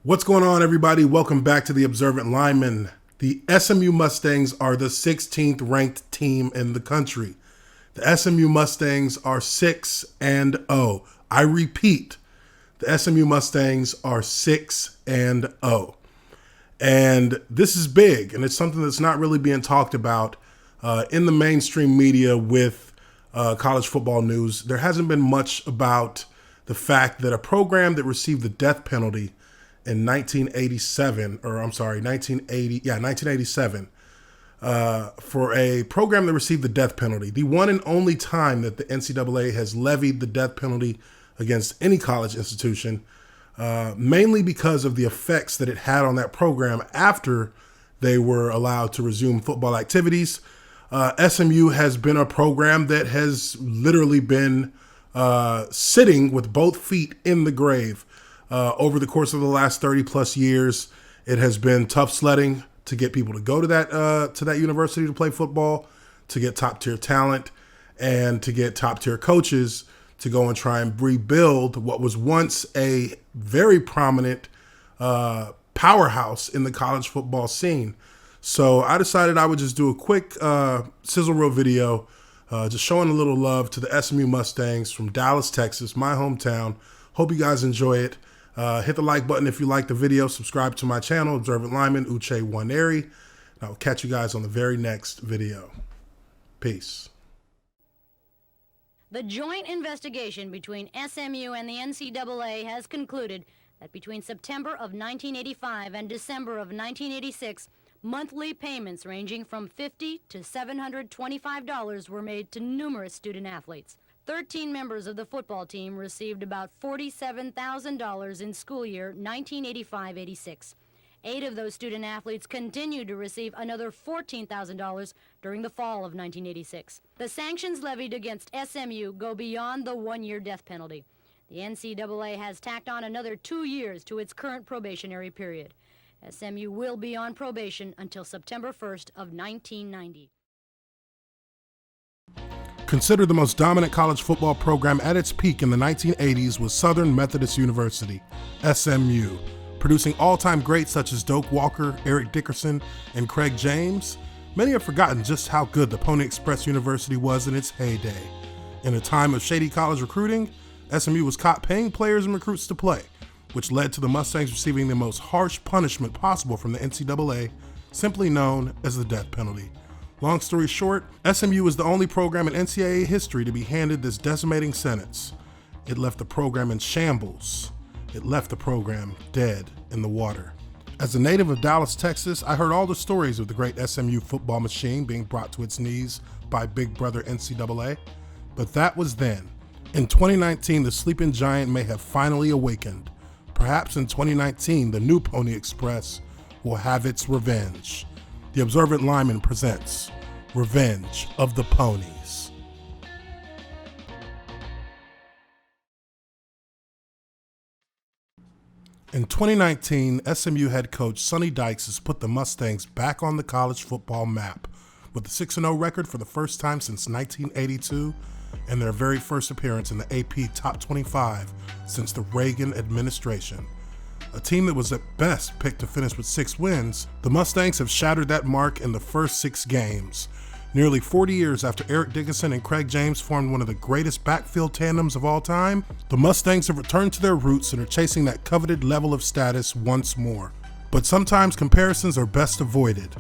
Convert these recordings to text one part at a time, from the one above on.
What's going on, everybody? Welcome back to the Observant Lineman. The SMU Mustangs are the 16th ranked team in the country. The SMU Mustangs are 6-0. I repeat, the SMU Mustangs are 6-0. And this is big, and it's something that's not really being talked about in the mainstream media with college football news. There hasn't been much about the fact that a program that received the death penalty in 1987, for a program that received the death penalty, the one and only time that the NCAA has levied the death penalty against any college institution, mainly because of the effects that it had on that program after they were allowed to resume football activities. SMU has been a program that has literally been sitting with both feet in the grave. Over the course of the last 30 plus years, it has been tough sledding to get people to go to that university to play football, to get top tier talent, and to get top tier coaches to go and try and rebuild what was once a very prominent powerhouse in the college football scene. So I decided I would just do a quick sizzle reel video, just showing a little love to the SMU Mustangs from Dallas, Texas, my hometown. Hope you guys enjoy it. Hit the like button if you like the video. Subscribe to my channel, Observant Lineman, Uche Nwaneri. I will catch you guys on the very next video. Peace. The joint investigation between SMU and the NCAA has concluded that between September of 1985 and December of 1986, monthly payments ranging from $50 to $725 were made to numerous student athletes. 13 members of the football team received about $47,000 in school year 1985-86. 8 of those student athletes continued to receive another $14,000 during the fall of 1986. The sanctions levied against SMU go beyond the one-year death penalty. The NCAA has tacked on another 2 years to its current probationary period. SMU will be on probation until September 1st of 1990. Considered the most dominant college football program at its peak in the 1980s was Southern Methodist University, SMU, producing all-time greats such as Doak Walker, Eric Dickerson, and Craig James. Many have forgotten just how good the Pony Express University was in its heyday. In a time of shady college recruiting, SMU was caught paying players and recruits to play, which led to the Mustangs receiving the most harsh punishment possible from the NCAA, simply known as the death penalty. Long story short, SMU was the only program in NCAA history to be handed this decimating sentence. It left the program in shambles. It left the program dead in the water. As a native of Dallas, Texas, I heard all the stories of the great SMU football machine being brought to its knees by Big Brother NCAA, but that was then. In 2019, the sleeping giant may have finally awakened. Perhaps in 2019, the new Pony Express will have its revenge. The Observant Lineman presents Revenge of the Ponies. In 2019, SMU head coach Sonny Dykes has put the Mustangs back on the college football map with a 6-0 record for the first time since 1982 and their very first appearance in the AP Top 25 since the Reagan administration. A team that was at best picked to finish with 6 wins, the Mustangs have shattered that mark in the first 6 games. Nearly 40 years after Eric Dickerson and Craig James formed one of the greatest backfield tandems of all time, the Mustangs have returned to their roots and are chasing that coveted level of status once more. But sometimes comparisons are best avoided.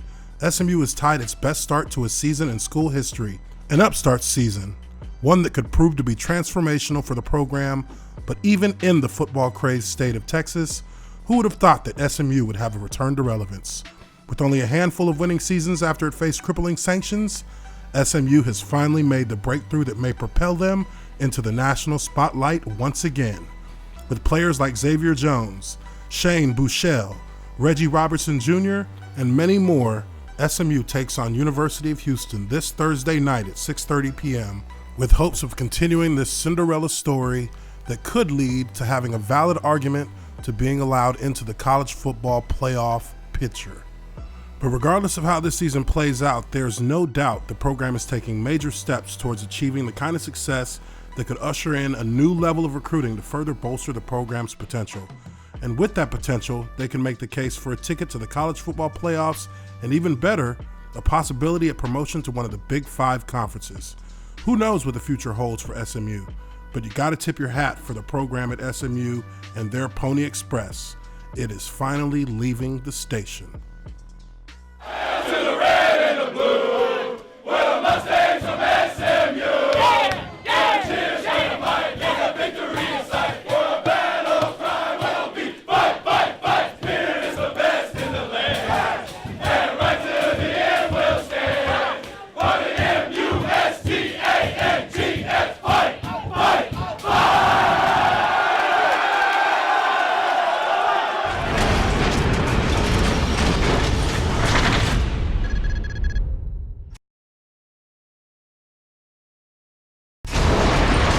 SMU has tied its best start to a season in school history, an upstart season, one that could prove to be transformational for the program. But even in the football-crazed state of Texas, who would have thought that SMU would have a return to relevance? With only a handful of winning seasons after it faced crippling sanctions, SMU has finally made the breakthrough that may propel them into the national spotlight once again. With players like Xavier Jones, Shane Buechele, Reggie Robertson Jr., and many more, SMU takes on University of Houston this Thursday night at 6:30 p.m. with hopes of continuing this Cinderella story that could lead to having a valid argument to being allowed into the college football playoff picture. But regardless of how this season plays out, there's no doubt the program is taking major steps towards achieving the kind of success that could usher in a new level of recruiting to further bolster the program's potential. And with that potential, they can make the case for a ticket to the college football playoffs, and even better, a possibility of promotion to one of the Big Five conferences. Who knows what the future holds for SMU, but you gotta tip your hat for the program at SMU and their Pony Express. It is finally leaving the station.